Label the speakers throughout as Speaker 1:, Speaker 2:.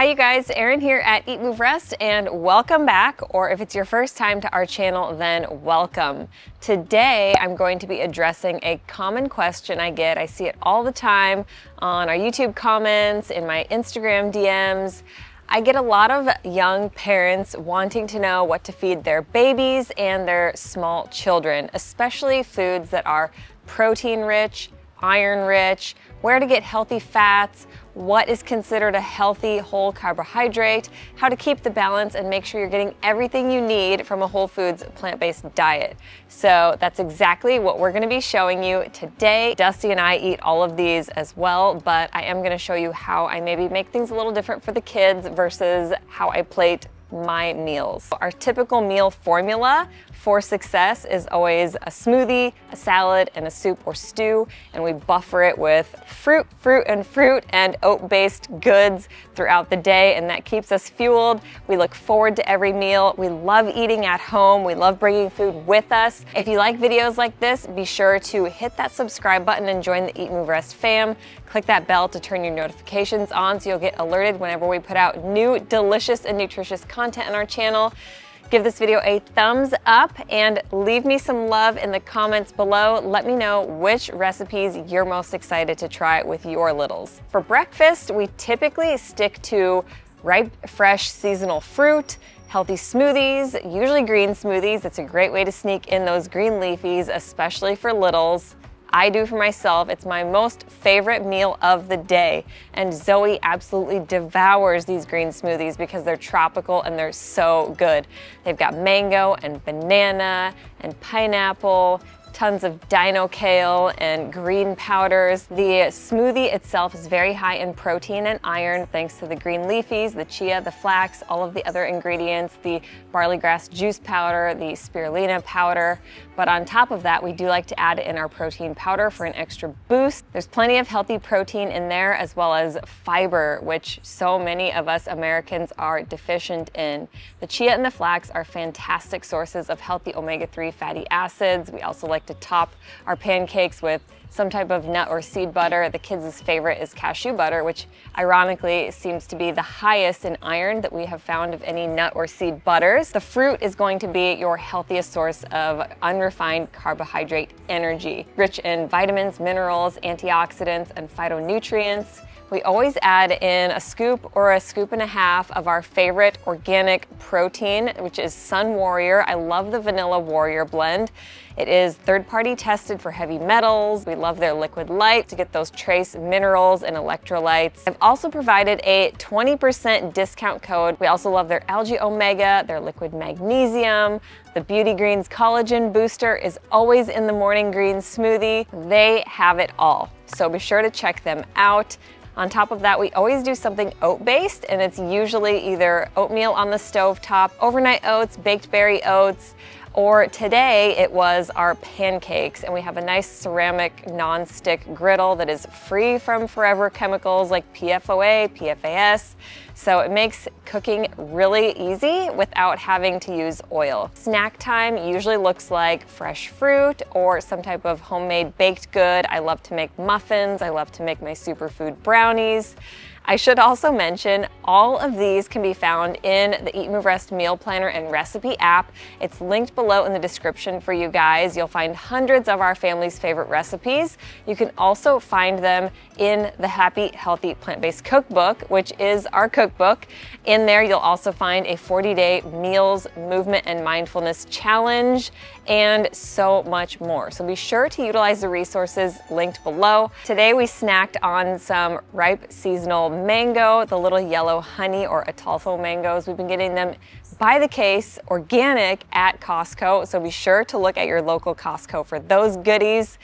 Speaker 1: Hi you guys, Erin here at EatMoveRest and welcome back, or if it's your first time to our channel, then welcome. Today I'm going to be addressing a common question I get. I see it all the time on our YouTube comments, in my Instagram DMs. I get a lot of young parents wanting to know what to feed their babies and their small children, especially foods that are protein rich, iron rich, where to get healthy fats, what is considered a healthy whole carbohydrate, how to keep the balance and make sure you're getting everything you need from a whole foods plant-based diet. So that's exactly what we're gonna be showing you today. Dusty and I eat all of these as well, but I am gonna show you how I maybe make things a little different for the kids versus how I plate my meals. Our typical meal formula for success is always a smoothie, a salad, and a soup or stew, and we buffer it with fruit, and oat-based goods throughout the day, and that keeps us fueled. We look forward to every meal. We love eating at home. We love bringing food with us. If you like videos like this, be sure to hit that subscribe button and join the EatMoveRest fam. Click that bell to turn your notifications on so you'll get alerted whenever we put out new delicious and nutritious content on our channel. Give this video a thumbs up and leave me some love in the comments below. Let me know which recipes you're most excited to try with your littles. For breakfast, we typically stick to ripe, fresh, seasonal fruit, healthy smoothies, usually green smoothies. It's a great way to sneak in those green leafies, especially for littles. I do for myself. It's my most favorite meal of the day. And Zoe absolutely devours these green smoothies because they're tropical and they're so good. They've got mango and banana and pineapple, tons of dino kale and green powders. The smoothie itself is very high in protein and iron thanks to the green leafies, the chia, the flax, all of the other ingredients, the barley grass juice powder, the spirulina powder. But on top of that, we do like to add in our protein powder for an extra boost. There's plenty of healthy protein in there as well as fiber, which so many of us Americans are deficient in. The chia and the flax are fantastic sources of healthy omega-3 fatty acids. We also like to top our pancakes with some type of nut or seed butter. The kids' favorite is cashew butter, which ironically seems to be the highest in iron that we have found of any nut or seed butters. The fruit is going to be your healthiest source of unrefined carbohydrate energy, rich in vitamins, minerals, antioxidants, and phytonutrients. We always add in a scoop or a scoop and a half of our favorite organic protein, which is Sun Warrior. I love the Vanilla Warrior blend. It is third-party tested for heavy metals. We love their liquid light to get those trace minerals and electrolytes. I've also provided a 20% discount code. We also love their algae omega, their liquid magnesium. The Beauty Greens collagen booster is always in the morning green smoothie. They have it all. So be sure to check them out. On top of that, we always do something oat-based, and it's usually either oatmeal on the stovetop, overnight oats, baked berry oats, or today it was our pancakes, and we have a nice ceramic non-stick griddle that is free from forever chemicals like PFOA, PFAS, so it makes cooking really easy without having to use oil. Snack time usually looks like fresh fruit or some type of homemade baked good. I love to make muffins. I love to make my superfood brownies. I should also mention all of these can be found in the EatMoveRest meal planner and recipe app. It's linked below in the description for you guys. You'll find hundreds of our family's favorite recipes. You can also find them in the Happy Healthy Plant-Based Cookbook, which is our cookbook. In there, you'll also find a 40-day meals, movement, and mindfulness challenge, and so much more. So be sure to utilize the resources linked below. Today, we snacked on some ripe seasonal mango, the little yellow honey or Atalfo mangoes. We've been getting them by the case, organic at Costco, so be sure to look at your local Costco for those goodies.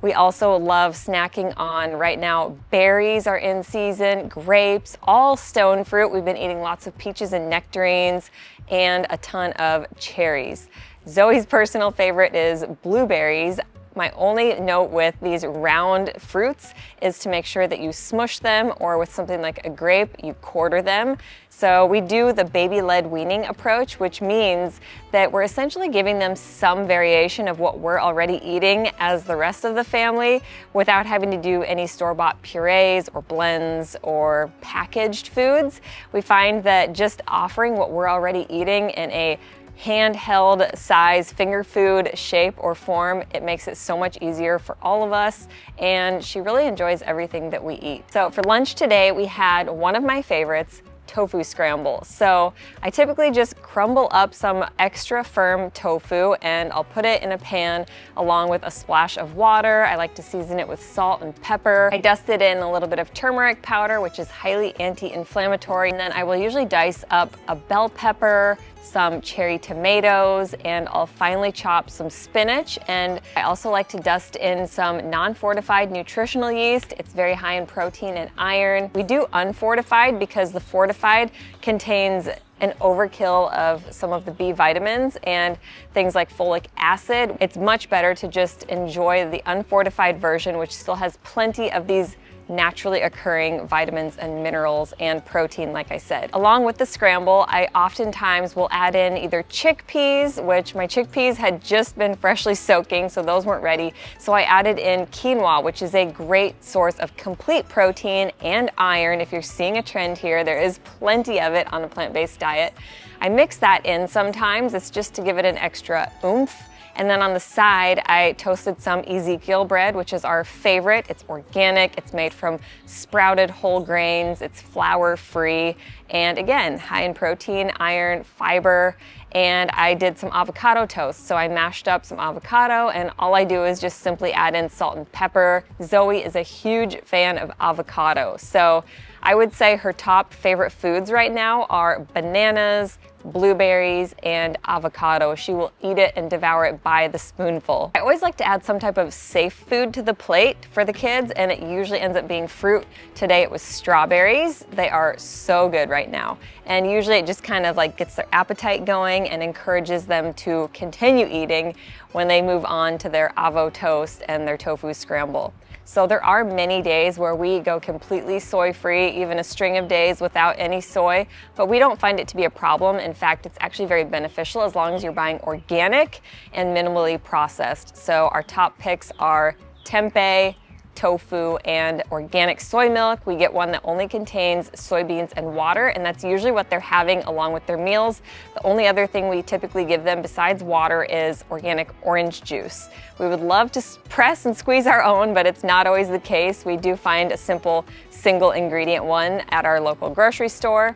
Speaker 1: We also love snacking on, right now, berries are in season, grapes, all stone fruit. We've been eating lots of peaches and nectarines and a ton of cherries. Zoe's personal favorite is blueberries. My only note with these round fruits is to make sure that you smush them, or with something like a grape, you quarter them. So we do the baby-led weaning approach, which means that we're essentially giving them some variation of what we're already eating as the rest of the family without having to do any store-bought purees or blends or packaged foods. We find that just offering what we're already eating in a handheld size finger food shape or form, it makes it so much easier for all of us, and she really enjoys everything that we eat. So for lunch today, we had one of my favorites, tofu scramble. So I typically just crumble up some extra firm tofu and I'll put it in a pan along with a splash of water. I like to season it with salt and pepper. I dust it in a little bit of turmeric powder, which is highly anti-inflammatory. And then I will usually dice up a bell pepper, some cherry tomatoes, and I'll finely chop some spinach. And I also like to dust in some non-fortified nutritional yeast. It's very high in protein and iron. We do unfortified because the fortified contains an overkill of some of the B vitamins and things like folic acid. It's much better to just enjoy the unfortified version, which still has plenty of these naturally occurring vitamins and minerals and protein, like I said. Along with the scramble, I oftentimes will add in either chickpeas, which my chickpeas had just been freshly soaking, so those weren't ready. So I added in quinoa, which is a great source of complete protein and iron. If you're seeing a trend here, there is plenty of it on a plant-based diet. I mix that in sometimes. It's just to give it an extra oomph. And then on the side, I toasted some Ezekiel bread, which is our favorite. It's organic, it's made from sprouted whole grains, it's flour-free, and again, high in protein, iron, fiber. And I did some avocado toast. So I mashed up some avocado, and all I do is just simply add in salt and pepper. Zoe is a huge fan of avocado. So I would say her top favorite foods right now are bananas, blueberries, and avocado. She will eat it and devour it by the spoonful. I always like to add some type of safe food to the plate for the kids, and it usually ends up being fruit. Today it was strawberries. They are so good right now. And usually it just kind of like gets their appetite going and encourages them to continue eating when they move on to their avo toast and their tofu scramble. So there are many days where we go completely soy-free, even a string of days without any soy, but we don't find it to be a problem. In fact, it's actually very beneficial as long as you're buying organic and minimally processed. So our top picks are tempeh, tofu, and organic soy milk. We get one that only contains soybeans and water, and that's usually what they're having along with their meals. The only other thing we typically give them besides water is organic orange juice. We would love to press and squeeze our own, but it's not always the case. We do find a simple single ingredient one at our local grocery store.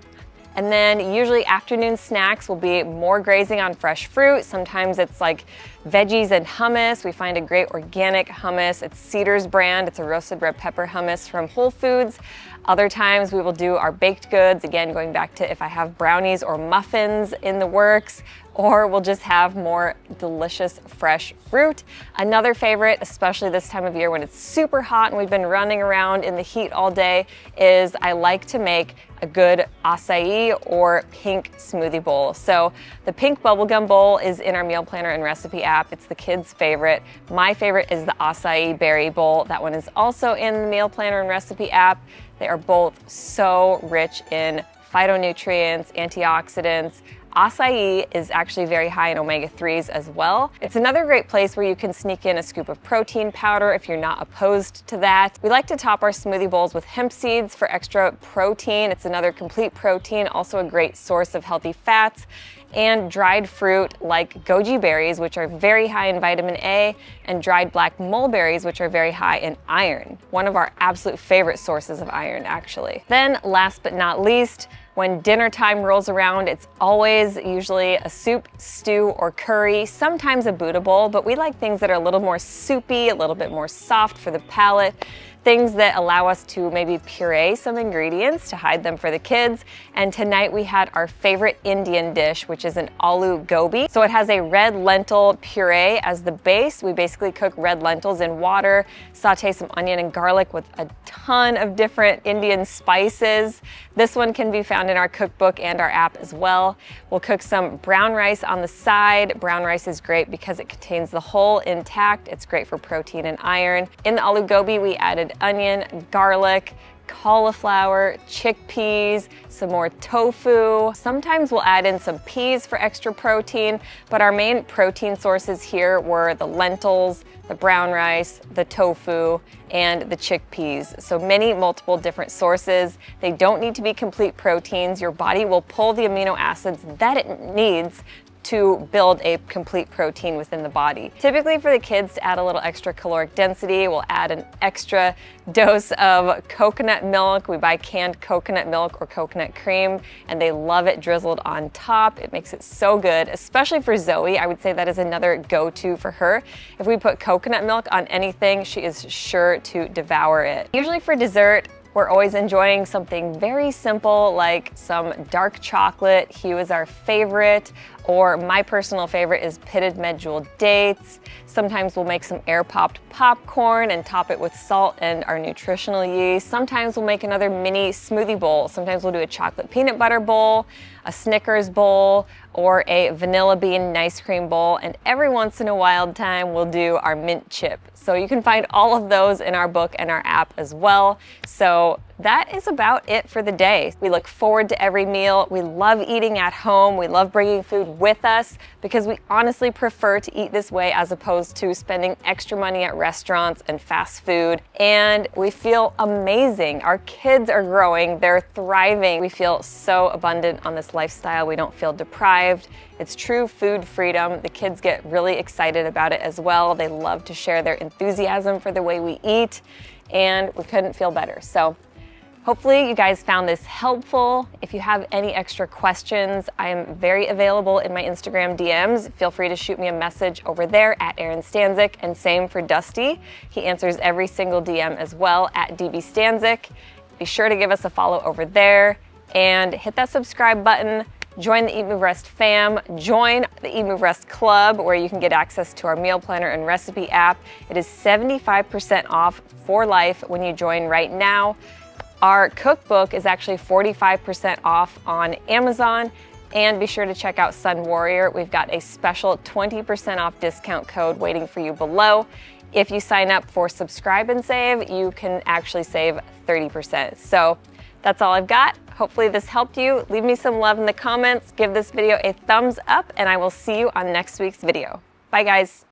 Speaker 1: And then usually afternoon snacks will be more grazing on fresh fruit. Sometimes it's like veggies and hummus. We find a great organic hummus. It's Cedar's brand. It's a roasted red pepper hummus from Whole Foods. Other times we will do our baked goods, again going back to if I have brownies or muffins in the works, or we'll just have more delicious fresh fruit. Another favorite, especially this time of year when it's super hot and we've been running around in the heat all day, is I like to make a good acai or pink smoothie bowl. So the pink bubblegum bowl is in our meal planner and recipe app. It's the kids' favorite. My favorite is the acai berry bowl. That one is also in the meal planner and recipe app. They are both so rich in phytonutrients, antioxidants. Acai is actually very high in omega-3s as well. It's another great place where you can sneak in a scoop of protein powder if you're not opposed to that. We like to top our smoothie bowls with hemp seeds for extra protein. It's another complete protein, also a great source of healthy fats. And dried fruit like goji berries, which are very high in vitamin A, and dried black mulberries, which are very high in iron. One of our absolute favorite sources of iron, actually. Then last but not least, when dinner time rolls around, it's always usually a soup, stew, or curry, sometimes a Buddha bowl, but we like things that are a little more soupy, a little bit more soft for the palate. things that allow us to maybe puree some ingredients to hide them for the kids. And tonight we had our favorite Indian dish, which is an aloo gobi. So it has a red lentil puree as the base. We basically cook red lentils in water, saute some onion and garlic with a ton of different Indian spices. This one can be found in our cookbook and our app as well. We'll cook some brown rice on the side. Brown rice is great because it contains the whole intact. It's great for protein and iron. In the aloo gobi, we added onion, garlic, cauliflower, chickpeas, some more tofu. Sometimes we'll add in some peas for extra protein, but our main protein sources here were the lentils, the brown rice, the tofu, and the chickpeas. So multiple different sources. They don't need to be complete proteins. Your body will pull the amino acids that it needs to build a complete protein within the body. Typically for the kids to add a little extra caloric density, we'll add an extra dose of coconut milk. We buy canned coconut milk or coconut cream, and they love it drizzled on top. It makes it so good, especially for Zoe. I would say that is another go-to for her. If we put coconut milk on anything, she is sure to devour it. Usually for dessert, we're always enjoying something very simple like some dark chocolate. Hue is our favorite, or my personal favorite is pitted medjool dates. Sometimes we'll make some air-popped popcorn and top it with salt and our nutritional yeast. Sometimes we'll make another mini smoothie bowl. Sometimes we'll do a chocolate peanut butter bowl, a Snickers bowl, or a vanilla bean ice cream bowl. And every once in a wild time, we'll do our mint chip. So you can find all of those in our book and our app as well. So that is about it for the day. We look forward to every meal. We love eating at home. We love bringing food with us because we honestly prefer to eat this way as opposed to spending extra money at restaurants and fast food. And we feel amazing. Our kids are growing, they're thriving. We feel so abundant on this lifestyle. We don't feel deprived. It's true food freedom. The kids get really excited about it as well. They love to share their enthusiasm for the way we eat, and we couldn't feel better. So hopefully you guys found this helpful. If you have any extra questions, I am very available in my Instagram DMs. Feel free to shoot me a message over there at Erin Stanzik, and same for Dusty. He answers every single DM as well at dbstanzik. Be sure to give us a follow over there and hit that subscribe button. Join the EatMoveRest fam, join the EatMoveRest club where you can get access to our meal planner and recipe app. It is 75% off for life when you join right now. Our cookbook is actually 45% off on Amazon, and be sure to check out Sun Warrior. We've got a special 20% off discount code waiting for you below. If you sign up for Subscribe and Save, you can actually save 30%. So that's all I've got. Hopefully this helped you. Leave me some love in the comments. Give this video a thumbs up, and I will see you on next week's video. Bye guys.